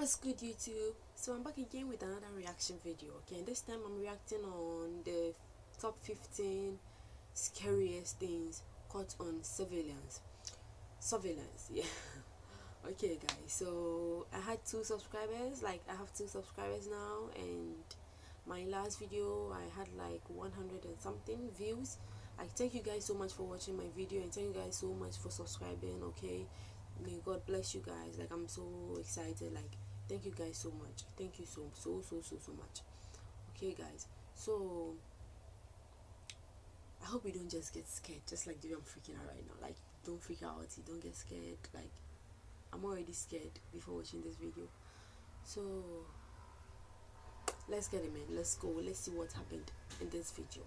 What's good, YouTube? So I'm back again with another reaction video. Okay, and this time I'm reacting on the top 15 scariest things caught on surveillance, yeah. Okay guys, so I had two subscribers, I have two subscribers now, and my last video I had like 100 and something views. I thank you guys so much for watching my video, and thank you guys so much for subscribing. Okay, may God bless you guys. I'm so excited. Thank you guys so much. Thank you so much. Okay guys, so I hope you don't just get scared, just like the way I'm freaking out right now. Don't freak out, you don't get scared. I'm already scared before watching this video. So let's get it, man. Let's go. Let's see what happened in this video.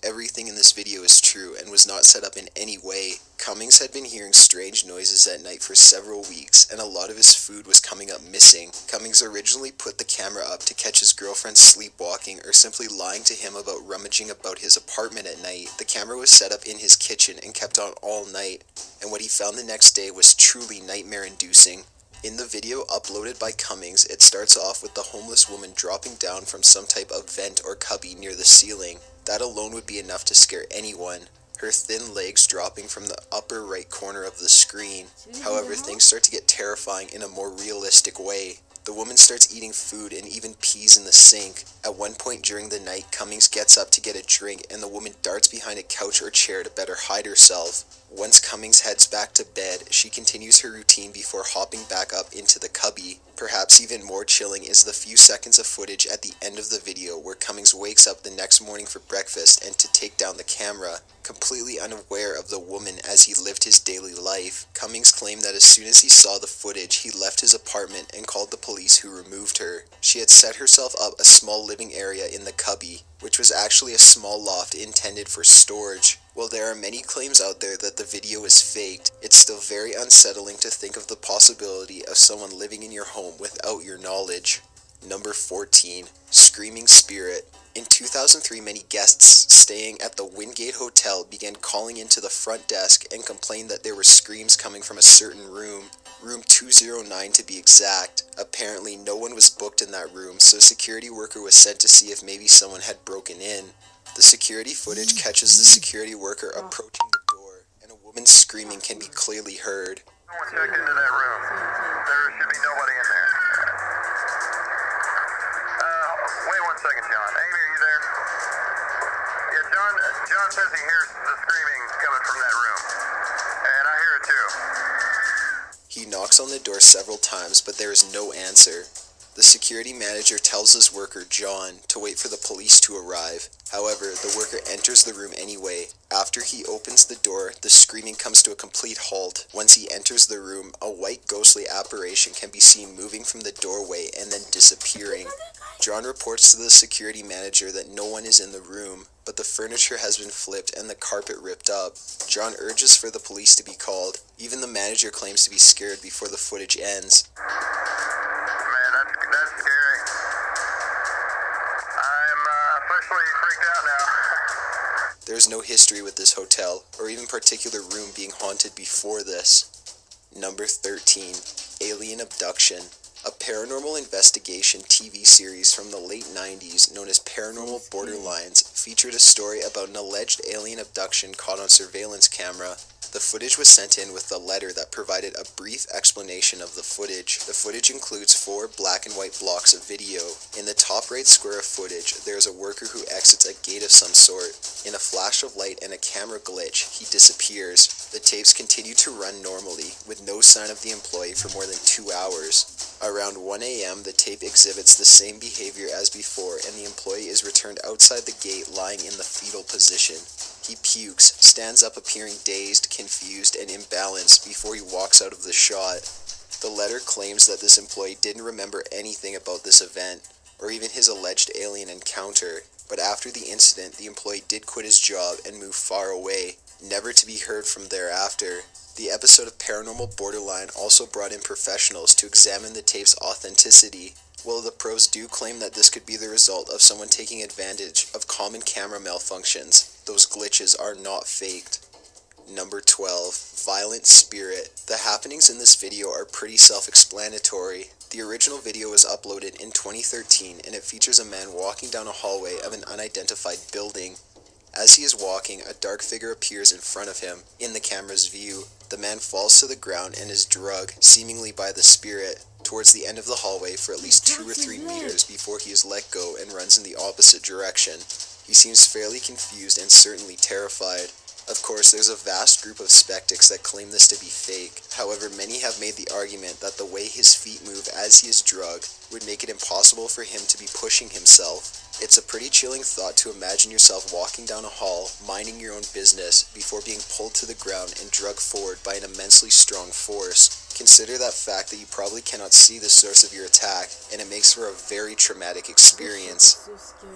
Everything in this video is true and was not set up in any way. Cummings had been hearing strange noises at night for several weeks, and a lot of his food was coming up missing. Cummings originally put the camera up to catch his girlfriend sleepwalking or simply lying to him about rummaging about his apartment at night. The camera was set up in his kitchen and kept on all night, and what he found the next day was truly nightmare-inducing. In the video uploaded by Cummings, it starts off with the homeless woman dropping down from some type of vent or cubby near the ceiling. That alone would be enough to scare anyone. Her thin legs dropping from the upper right corner of the screen. However, things start to get terrifying in a more realistic way. The woman starts eating food and even pees in the sink. At one point during the night, Cummings gets up to get a drink, and the woman darts behind a couch or chair to better hide herself. Once Cummings heads back to bed, she continues her routine before hopping back up into the cubby. Perhaps even more chilling is the few seconds of footage at the end of the video where Cummings wakes up the next morning for breakfast and to take down the camera. Completely unaware of the woman as he lived his daily life, Cummings claimed that as soon as he saw the footage, he left his apartment and called the police, who removed her. She had set herself up a small living area in the cubby, which was actually a small loft intended for storage. While there are many claims out there that the video is faked, it's still very unsettling to think of the possibility of someone living in your home without your knowledge. Number 14. Screaming Spirit. In 2003, many guests staying at the Wingate Hotel began calling into the front desk and complained that there were screams coming from a certain room. Room 209 to be exact. Apparently, no one was booked in that room, so a security worker was sent to see if maybe someone had broken in. The security footage catches the security worker approaching the door, and a woman's screaming can be clearly heard. Someone checked into that room. There should be nobody in there. Wait 1 second, John. Amy, are you there? Yeah, John says he hears the screaming coming from that room. And I hear it too. He knocks on the door several times, but there is no answer. The security manager tells his worker, John, to wait for the police to arrive. However, the worker enters the room anyway. After he opens the door, the screaming comes to a complete halt. Once he enters the room, a white ghostly apparition can be seen moving from the doorway and then disappearing. John reports to the security manager that no one is in the room, but the furniture has been flipped and the carpet ripped up. John urges for the police to be called. Even the manager claims to be scared before the footage ends. That's scary. I'm officially freaked out now. There is no history with this hotel, or even particular room being haunted before this. Number 13. Alien Abduction. A paranormal investigation TV series from the late 90s known as Paranormal Borderlines featured a story about an alleged alien abduction caught on surveillance camera. The footage was sent in with a letter that provided a brief explanation of the footage. The footage includes 4 black and white blocks of video. In the top right square of footage, there is a worker who exits a gate of some sort. In a flash of light and a camera glitch, he disappears. The tapes continue to run normally, with no sign of the employee for more than 2 hours. Around 1 a.m., the tape exhibits the same behavior as before, and the employee is returned outside the gate lying in the fetal position. He pukes, stands up appearing dazed, confused, and imbalanced before he walks out of the shot. The letter claims that this employee didn't remember anything about this event, or even his alleged alien encounter, but after the incident, the employee did quit his job and move far away, never to be heard from thereafter. The episode of Paranormal Borderline also brought in professionals to examine the tape's authenticity. While the pros do claim that this could be the result of someone taking advantage of common camera malfunctions, those glitches are not faked. Number 12. Violent Spirit. The happenings in this video are pretty self-explanatory. The original video was uploaded in 2013 and it features a man walking down a hallway of an unidentified building. As he is walking, a dark figure appears in front of him, in the camera's view. The man falls to the ground and is drugged, seemingly by the spirit, towards the end of the hallway for at least 2 or 3 meters before he is let go and runs in the opposite direction. He seems fairly confused and certainly terrified. Of course, there's a vast group of skeptics that claim this to be fake. However, many have made the argument that the way his feet move as he is drugged would make it impossible for him to be pushing himself. It's a pretty chilling thought to imagine yourself walking down a hall, minding your own business, before being pulled to the ground and drugged forward by an immensely strong force. Consider that fact that you probably cannot see the source of your attack, and it makes for a very traumatic experience.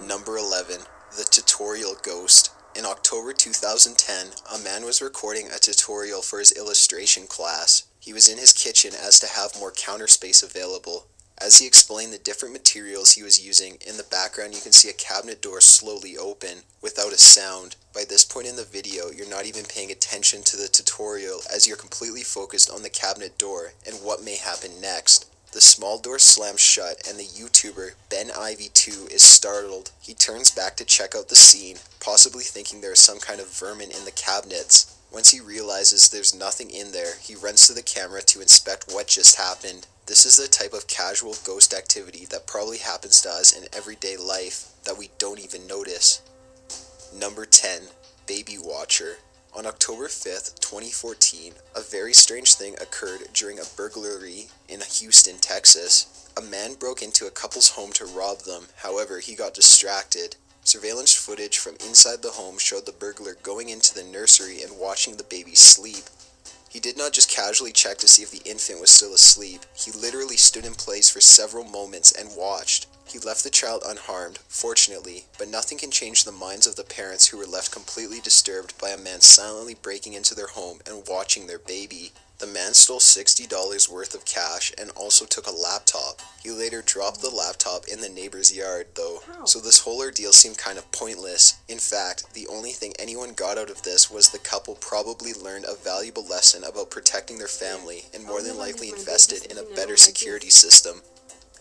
Number 11. The Tutorial Ghost. In October 2010, a man was recording a tutorial for his illustration class. He was in his kitchen as to have more counter space available. As he explained the different materials he was using, in the background you can see a cabinet door slowly open, without a sound. By this point in the video, you're not even paying attention to the tutorial as you're completely focused on the cabinet door and what may happen next. The small door slams shut and the YouTuber, BenIv2, is startled. He turns back to check out the scene, possibly thinking there is some kind of vermin in the cabinets. Once he realizes there's nothing in there, he runs to the camera to inspect what just happened. This is the type of casual ghost activity that probably happens to us in everyday life that we don't even notice. Number 10. Baby Watcher. On October 5th, 2014, a very strange thing occurred during a burglary in Houston, Texas. A man broke into a couple's home to rob them, however, he got distracted. Surveillance footage from inside the home showed the burglar going into the nursery and watching the baby sleep. He did not just casually check to see if the infant was still asleep, he literally stood in place for several moments and watched. He left the child unharmed, fortunately, but nothing can change the minds of the parents who were left completely disturbed by a man silently breaking into their home and watching their baby. The man stole $60 worth of cash and also took a laptop. He later dropped the laptop in the neighbor's yard, though, so this whole ordeal seemed kind of pointless. In fact, the only thing anyone got out of this was the couple probably learned a valuable lesson about protecting their family and more than likely invested in a better security system.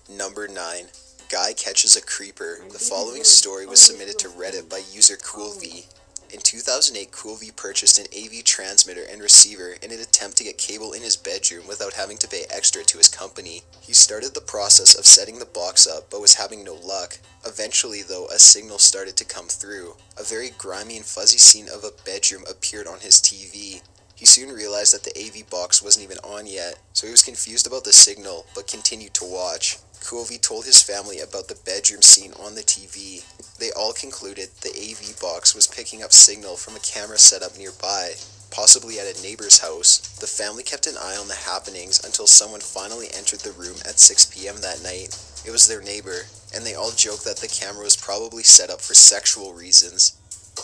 Number 9. Guy catches a creeper. The following story was submitted to Reddit by user CoolV. In 2008, CoolV purchased an AV transmitter and receiver in an attempt to get cable in his bedroom without having to pay extra to his company. He started the process of setting the box up, but was having no luck. Eventually, though, a signal started to come through. A very grimy and fuzzy scene of a bedroom appeared on his TV. He soon realized that the AV box wasn't even on yet, so he was confused about the signal, but continued to watch. CoolV told his family about the bedroom scene on the TV. They all concluded the AV box was picking up signal from a camera set up nearby, possibly at a neighbor's house. The family kept an eye on the happenings until someone finally entered the room at 6 p.m. that night. It was their neighbor, and they all joked that the camera was probably set up for sexual reasons,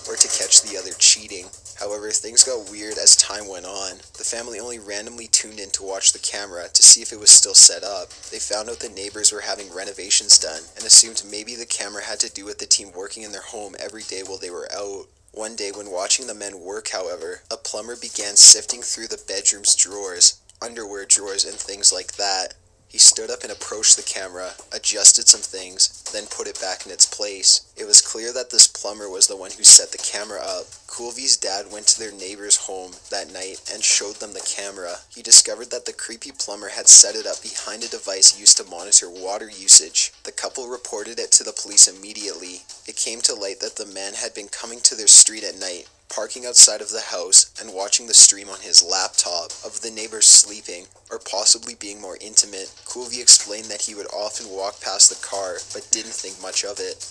or to catch the other cheating. However, things got weird as time went on. The family only randomly tuned in to watch the camera to see if it was still set up. They found out the neighbors were having renovations done and assumed maybe the camera had to do with the team working in their home every day while they were out. One day when watching the men work, however, a plumber began sifting through the bedroom's drawers, underwear drawers and things like that. He stood up and approached the camera, adjusted some things, then put it back in its place. It was clear that this plumber was the one who set the camera up. CoolV's dad went to their neighbor's home that night and showed them the camera. He discovered that the creepy plumber had set it up behind a device used to monitor water usage. The couple reported it to the police immediately. It came to light that the man had been coming to their street at night, parking outside of the house and watching the stream on his laptop of the neighbors sleeping, or possibly being more intimate. CoolV explained that he would often walk past the car, but didn't think much of it.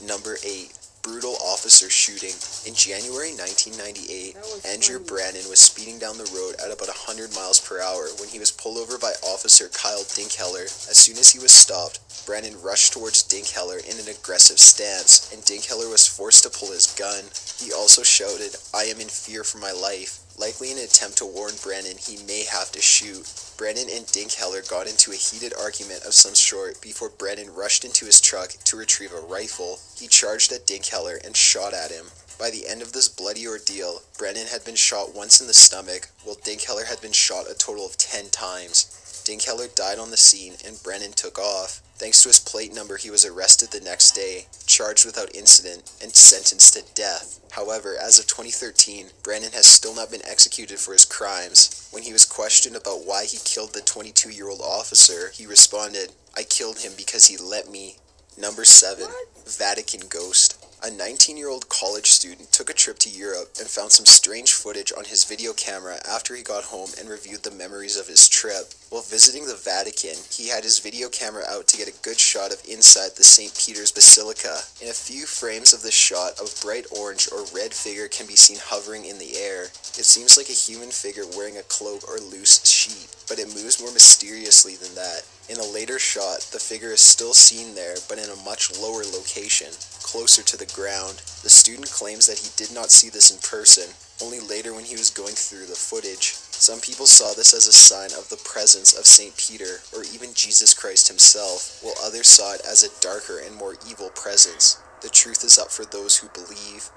Number 8. Brutal officer shooting. In January 1998, Andrew Brannon was speeding down the road at about 100 miles per hour when he was pulled over by Officer Kyle Dinkheller. As soon as he was stopped, Brannon rushed towards Dinkheller in an aggressive stance, and Dinkheller was forced to pull his gun. He also shouted, "I am in fear for my life," likely in an attempt to warn Brannon he may have to shoot. Brannon and Dinkheller got into a heated argument of some sort before Brannon rushed into his truck to retrieve a rifle. He charged at Dinkheller and shot at him. By the end of this bloody ordeal, Brennan had been shot once in the stomach, while Dinkheller had been shot a total of 10 times. Dinkheller died on the scene, and Brennan took off. Thanks to his plate number, he was arrested the next day, charged without incident, and sentenced to death. However, as of 2013, Brennan has still not been executed for his crimes. When he was questioned about why he killed the 22-year-old officer, he responded, "I killed him because he let me." Number 7. Vatican Ghost. A 19-year-old college student took a trip to Europe and found some strange footage on his video camera after he got home and reviewed the memories of his trip. While visiting the Vatican, he had his video camera out to get a good shot of inside the St. Peter's Basilica. In a few frames of this shot, a bright orange or red figure can be seen hovering in the air. It seems like a human figure wearing a cloak or loose sheet, but it moves more mysteriously than that. In a later shot, the figure is still seen there, but in a much lower location, closer to the ground. The student claims that he did not see this in person, only later when he was going through the footage. Some people saw this as a sign of the presence of St. Peter, or even Jesus Christ himself, while others saw it as a darker and more evil presence. The truth is up for those who believe.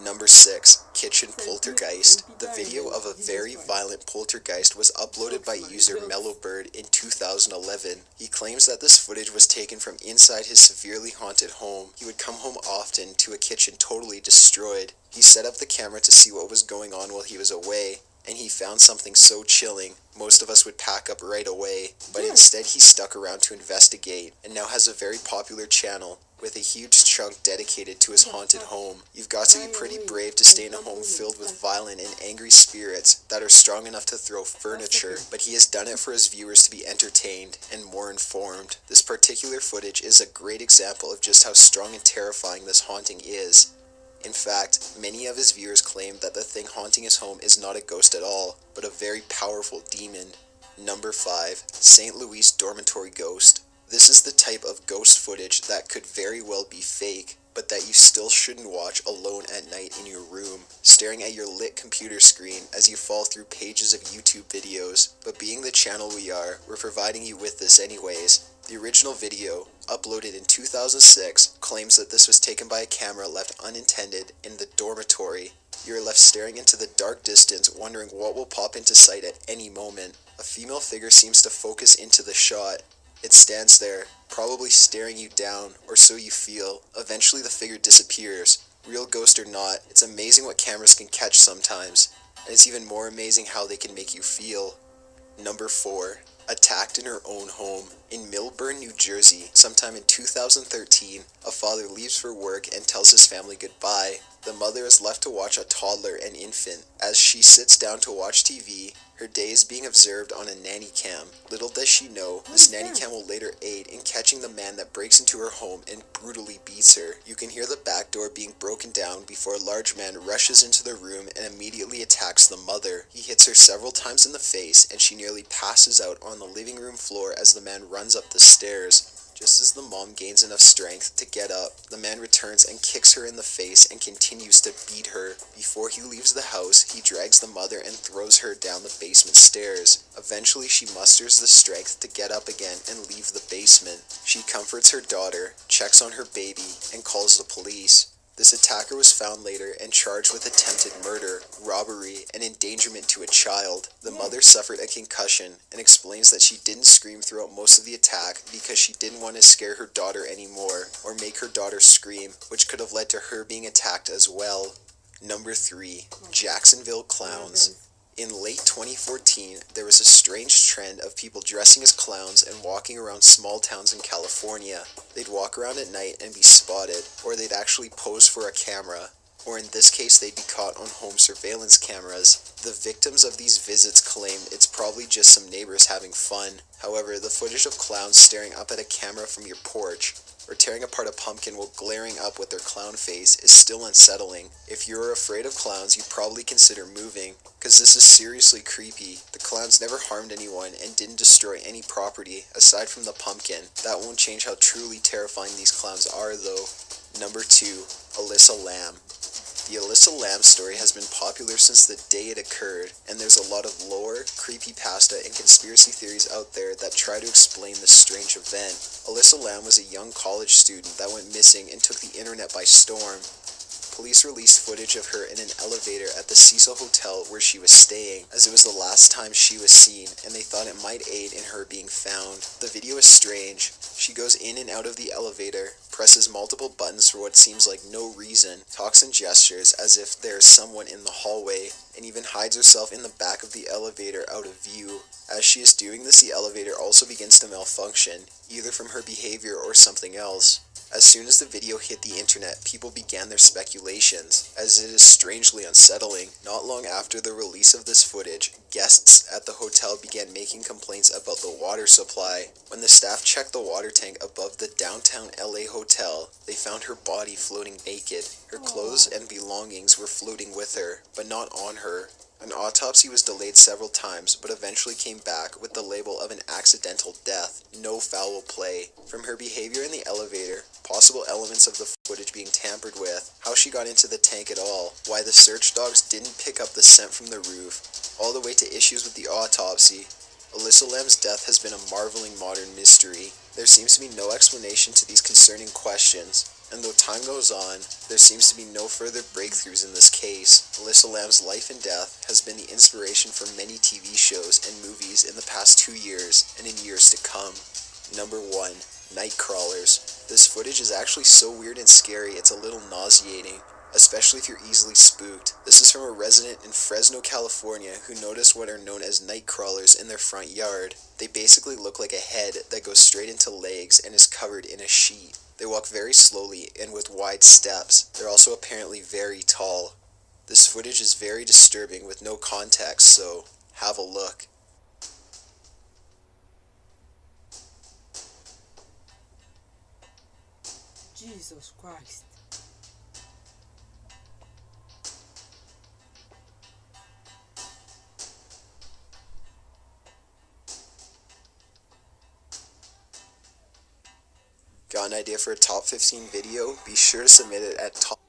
Number 6. Kitchen Poltergeist. The video of a very violent poltergeist was uploaded by user Mellowbird in 2011. He claims that this footage was taken from inside his severely haunted home. He would come home often to a kitchen totally destroyed. He set up the camera to see what was going on while he was away, and he found something so chilling, most of us would pack up right away, but instead he stuck around to investigate, and now has a very popular channel, with a huge chunk dedicated to his haunted home. You've got to be pretty brave to stay in a home filled with violent and angry spirits that are strong enough to throw furniture, but he has done it for his viewers to be entertained and more informed. This particular footage is a great example of just how strong and terrifying this haunting is. In fact, many of his viewers claim that the thing haunting his home is not a ghost at all, but a very powerful demon. Number 5. St. Louis Dormitory Ghost. This is the type of ghost footage that could very well be fake, but that you still shouldn't watch alone at night in your room, staring at your lit computer screen as you fall through pages of YouTube videos. But being the channel we are, we're providing you with this anyways. The original video, uploaded in 2006, claims that this was taken by a camera left unattended in the dormitory. You are left staring into the dark distance, wondering what will pop into sight at any moment. A female figure seems to focus into the shot. It stands there, probably staring you down, or so you feel. Eventually the figure disappears. Real ghost or not, it's amazing what cameras can catch sometimes, and it's even more amazing how they can make you feel. Number 4. Attacked in her own home. In Millburn, New Jersey, sometime in 2013, a father leaves for work and tells his family goodbye. The mother is left to watch a toddler and infant. As she sits down to watch TV, her day is being observed on a nanny cam. Little does she know, this nanny cam will later aid in catching the man that breaks into her home and brutally beats her. You can hear the back door being broken down before a large man rushes into the room and immediately attacks the mother. He hits her several times in the face, and she nearly passes out on the living room floor as the man runs up the stairs. Just as the mom gains enough strength to get up, the man returns and kicks her in the face and continues to beat her. Before he leaves the house, he drags the mother and throws her down the basement stairs. Eventually, she musters the strength to get up again and leave the basement. She comforts her daughter, checks on her baby, and calls the police. This attacker was found later and charged with attempted murder, robbery, and endangerment to a child. The mother suffered a concussion and explains that she didn't scream throughout most of the attack because she didn't want to scare her daughter anymore or make her daughter scream, which could have led to her being attacked as well. Number 3. Jacksonville Clowns. In late 2014, there was a strange trend of people dressing as clowns and walking around small towns in California. They'd walk around at night and be spotted, or they'd actually pose for a camera, or in this case they'd be caught on home surveillance cameras. The victims of these visits claimed it's probably just some neighbors having fun. However, the footage of clowns staring up at a camera from your porch, or tearing apart a pumpkin while glaring up with their clown face is still unsettling. If you're afraid of clowns, you'd probably consider moving, because this is seriously creepy. The clowns never harmed anyone and didn't destroy any property, aside from the pumpkin. That won't change how truly terrifying these clowns are, though. Number 2. Alyssa Lamb. The Alyssa Lamb story has been popular since the day it occurred, and there's a lot of lore, creepypasta, and conspiracy theories out there that try to explain this strange event. Alyssa Lamb was a young college student that went missing and took the internet by storm. Police released footage of her in an elevator at the Cecil Hotel where she was staying, as it was the last time she was seen, and they thought it might aid in her being found. The video is strange. She goes in and out of the elevator, presses multiple buttons for what seems like no reason, talks and gestures as if there is someone in the hallway, and even hides herself in the back of the elevator out of view. As she is doing this, the elevator also begins to malfunction, either from her behavior or something else. As soon as the video hit the internet, people began their speculations, as it is strangely unsettling. Not long after the release of this footage, guests at the hotel began making complaints about the water supply. When the staff checked the water tank above the downtown LA hotel, they found her body floating naked. Her clothes and belongings were floating with her, but not on her. An autopsy was delayed several times, but eventually came back with the label of an accidental death, no foul play. From her behavior in the elevator, possible elements of the footage being tampered with, how she got into the tank at all, why the search dogs didn't pick up the scent from the roof, all the way to issues with the autopsy. Alyssa Lamb's death has been a marveling modern mystery. There seems to be no explanation to these concerning questions, and though time goes on, there seems to be no further breakthroughs in this case. Alyssa Lamb's life and death has been the inspiration for many TV shows and movies in the past 2 years and in years to come. Number 1. Night Crawlers. This footage is actually so weird and scary it's a little nauseating, especially if you're easily spooked. This is from a resident in Fresno, California who noticed what are known as night crawlers in their front yard. They basically look like a head that goes straight into legs and is covered in a sheet. They walk very slowly and with wide steps. They're also apparently very tall. This footage is very disturbing with no context, so have a look. Jesus Christ. Got an idea for a top 15 video? Be sure to submit it at top.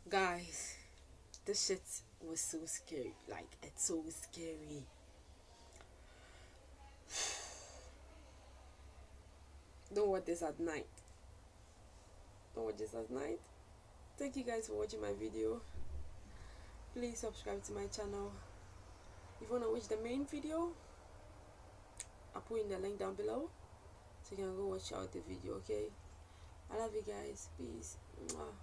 Guys, this shit was so scary. Like, it's so scary. Don't watch this at night. Don't watch this at night. Thank you guys for watching my video. Please subscribe to my channel. If you want to watch the main video, I'll put in the link down below, so you can go watch out the video, okay? I love you guys. Peace. Mwah.